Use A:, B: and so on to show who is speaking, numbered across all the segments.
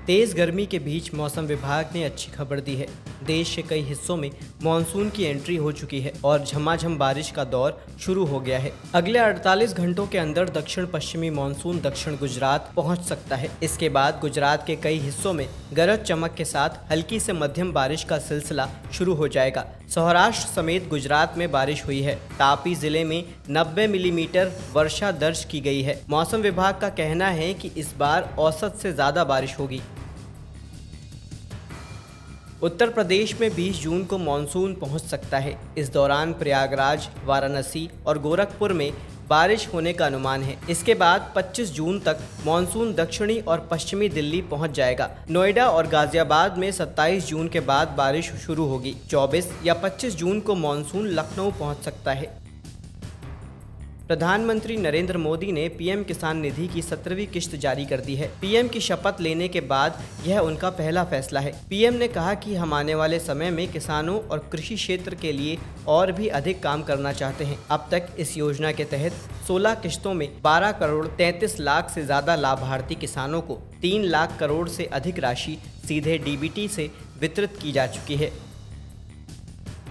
A: तेज गर्मी के बीच मौसम विभाग ने अच्छी खबर दी है। देश के कई हिस्सों में मानसून की एंट्री हो चुकी है और झमाझम बारिश का दौर शुरू हो गया है। अगले 48 घंटों के अंदर दक्षिण पश्चिमी मानसून दक्षिण गुजरात पहुंच सकता है। इसके बाद गुजरात के कई हिस्सों में गरज चमक के साथ हल्की से मध्यम बारिश का सिलसिला शुरू हो जाएगा। सौराष्ट्र समेत गुजरात में बारिश हुई है। तापी जिले में 90 मिलीमीटर वर्षा दर्ज की गई है। मौसम विभाग का कहना है कि इस बार औसत से ज्यादा बारिश होगी। उत्तर प्रदेश में 20 जून को मानसून पहुंच सकता है। इस दौरान प्रयागराज, वाराणसी और गोरखपुर में बारिश होने का अनुमान है। इसके बाद 25 जून तक मानसून दक्षिणी और पश्चिमी दिल्ली पहुंच जाएगा। नोएडा और गाजियाबाद में 27 जून के बाद बारिश शुरू होगी। 24 या 25 जून को मानसून लखनऊ पहुंच सकता है। प्रधानमंत्री नरेंद्र मोदी ने पीएम किसान निधि की 17वीं किश्त जारी कर दी है। पीएम की शपथ लेने के बाद यह उनका पहला फैसला है। पीएम ने कहा कि हम आने वाले समय में किसानों और कृषि क्षेत्र के लिए और भी अधिक काम करना चाहते हैं। अब तक इस योजना के तहत 16 किश्तों में 12 करोड़ 33 लाख से ज्यादा लाभार्थी किसानों को 3 लाख करोड़ से अधिक राशि सीधे डीबीटी से वितरित की जा चुकी है।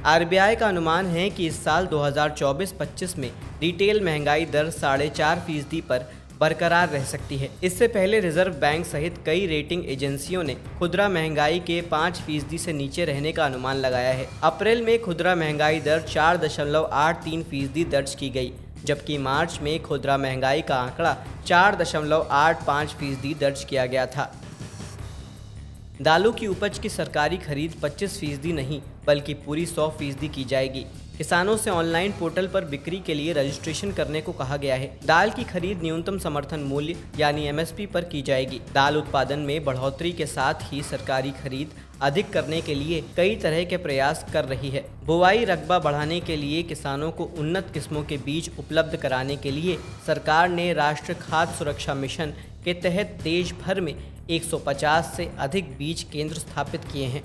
A: आरबीआई का अनुमान है कि इस साल 2024-25 में रिटेल महंगाई दर 4.5% पर बरकरार रह सकती है। इससे पहले रिजर्व बैंक सहित कई रेटिंग एजेंसियों ने खुदरा महंगाई के 5% से नीचे रहने का अनुमान लगाया है। अप्रैल में खुदरा महंगाई दर 4.83% दर्ज की गई, जबकि मार्च में खुदरा महंगाई का आंकड़ा 4.85% दर्ज किया गया था। दालों की उपज की सरकारी खरीद 25% नहीं बल्कि पूरी 100% की जाएगी। किसानों से ऑनलाइन पोर्टल पर बिक्री के लिए रजिस्ट्रेशन करने को कहा गया है। दाल की खरीद न्यूनतम समर्थन मूल्य यानी एमएसपी पर की जाएगी। दाल उत्पादन में बढ़ोतरी के साथ ही सरकारी खरीद अधिक करने के लिए कई तरह के प्रयास कर रही है। बुआई रकबा बढ़ाने के लिए किसानों को उन्नत किस्मों के बीज उपलब्ध कराने के लिए सरकार ने राष्ट्रीय खाद्य सुरक्षा मिशन के तहत देश भर में 150 से अधिक बीज केंद्र स्थापित किए हैं।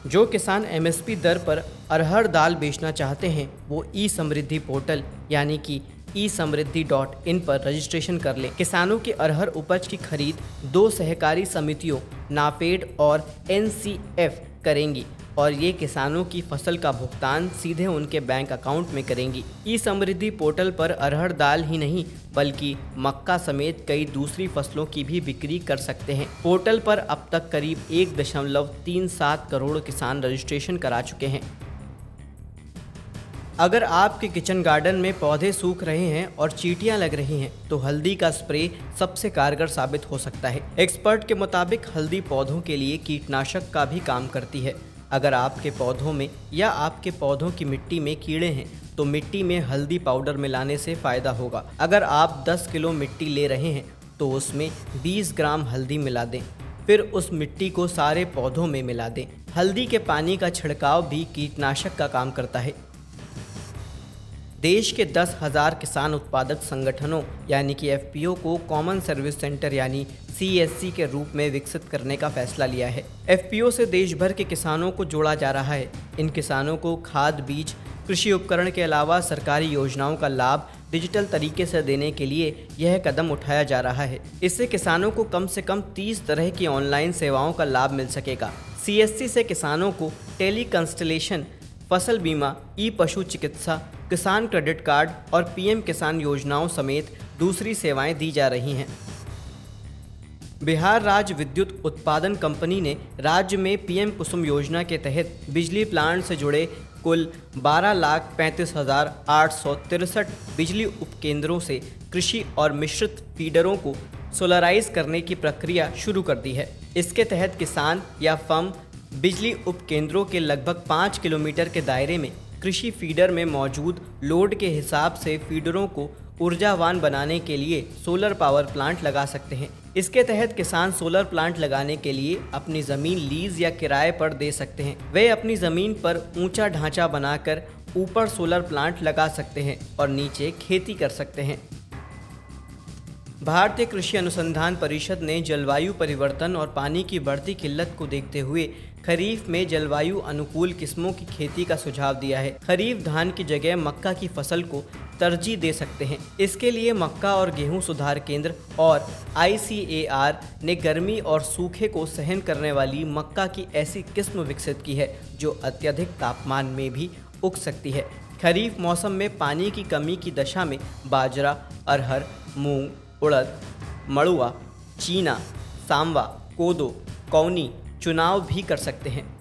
A: जो किसान एमएसपी दर पर अरहर दाल बेचना चाहते हैं वो ई समृद्धि पोर्टल यानी कि esamriddhi.in पर रजिस्ट्रेशन कर लें। किसानों की अरहर उपज की खरीद 2 सहकारी समितियों नाफेड और एनसीएफ करेंगी और ये किसानों की फसल का भुगतान सीधे उनके बैंक अकाउंट में करेंगी। ई समृद्धि पोर्टल पर अरहर दाल ही नहीं बल्कि मक्का समेत कई दूसरी फसलों की भी बिक्री कर सकते हैं। पोर्टल पर अब तक करीब 1.37 करोड़ किसान रजिस्ट्रेशन करा चुके हैं। अगर आपके किचन गार्डन में पौधे सूख रहे हैं और चींटियां लग रही हैं तो हल्दी का स्प्रे सबसे कारगर साबित हो सकता है। एक्सपर्ट के मुताबिक हल्दी पौधों के लिए कीटनाशक का भी काम करती है। अगर आपके पौधों में या आपके पौधों की मिट्टी में कीड़े हैं तो मिट्टी में हल्दी पाउडर मिलाने से फ़ायदा होगा। अगर आप 10 किलो मिट्टी ले रहे हैं तो उसमें 20 ग्राम हल्दी मिला दें, फिर उस मिट्टी को सारे पौधों में मिला दें। हल्दी के पानी का छिड़काव भी कीटनाशक का काम करता है। देश के 10,000 किसान उत्पादक संगठनों यानी कि एफपीओ को कॉमन सर्विस सेंटर यानी सीएससी के रूप में विकसित करने का फैसला लिया है। एफपीओ से देश भर के किसानों को जोड़ा जा रहा है। इन किसानों को खाद, बीज, कृषि उपकरण के अलावा सरकारी योजनाओं का लाभ डिजिटल तरीके से देने के लिए यह कदम उठाया जा रहा है। इससे किसानों को कम से कम 30 तरह की ऑनलाइन सेवाओं का लाभ मिल सकेगा। सीएससी से किसानों को टेली कंसल्टेशन, फसल बीमा, ई पशु चिकित्सा, किसान क्रेडिट कार्ड और पीएम किसान योजनाओं समेत दूसरी सेवाएं दी जा रही हैं। बिहार राज्य विद्युत उत्पादन कंपनी ने राज्य में पीएम कुसुम योजना के तहत बिजली प्लांट से जुड़े कुल 12,35,863 बिजली उपकेंद्रों से कृषि और मिश्रित फीडरों को सोलराइज करने की प्रक्रिया शुरू कर दी है। इसके तहत किसान या फर्म बिजली उपकेंद्रों के लगभग 5 किलोमीटर के दायरे में कृषि फीडर में मौजूद लोड के हिसाब से फीडरों को ऊर्जावान बनाने के लिए सोलर पावर प्लांट लगा सकते हैं। इसके तहत किसान सोलर प्लांट लगाने के लिए अपनी ज़मीन लीज या किराए पर दे सकते हैं। वे अपनी ज़मीन पर ऊंचा ढांचा बनाकर ऊपर सोलर प्लांट लगा सकते हैं और नीचे खेती कर सकते हैं। भारतीय कृषि अनुसंधान परिषद ने जलवायु परिवर्तन और पानी की बढ़ती किल्लत को देखते हुए खरीफ में जलवायु अनुकूल किस्मों की खेती का सुझाव दिया है। खरीफ धान की जगह मक्का की फसल को तरजीह दे सकते हैं। इसके लिए मक्का और गेहूं सुधार केंद्र और ICAR ने गर्मी और सूखे को सहन करने वाली मक्का की ऐसी किस्म विकसित की है जो अत्यधिक तापमान में भी उग सकती है। खरीफ मौसम में पानी की कमी की दशा में बाजरा, अरहर, मूंग, उड़द, मड़ुआ, चीना, सांवा, कोदो, कौनी चुनाव भी कर सकते हैं।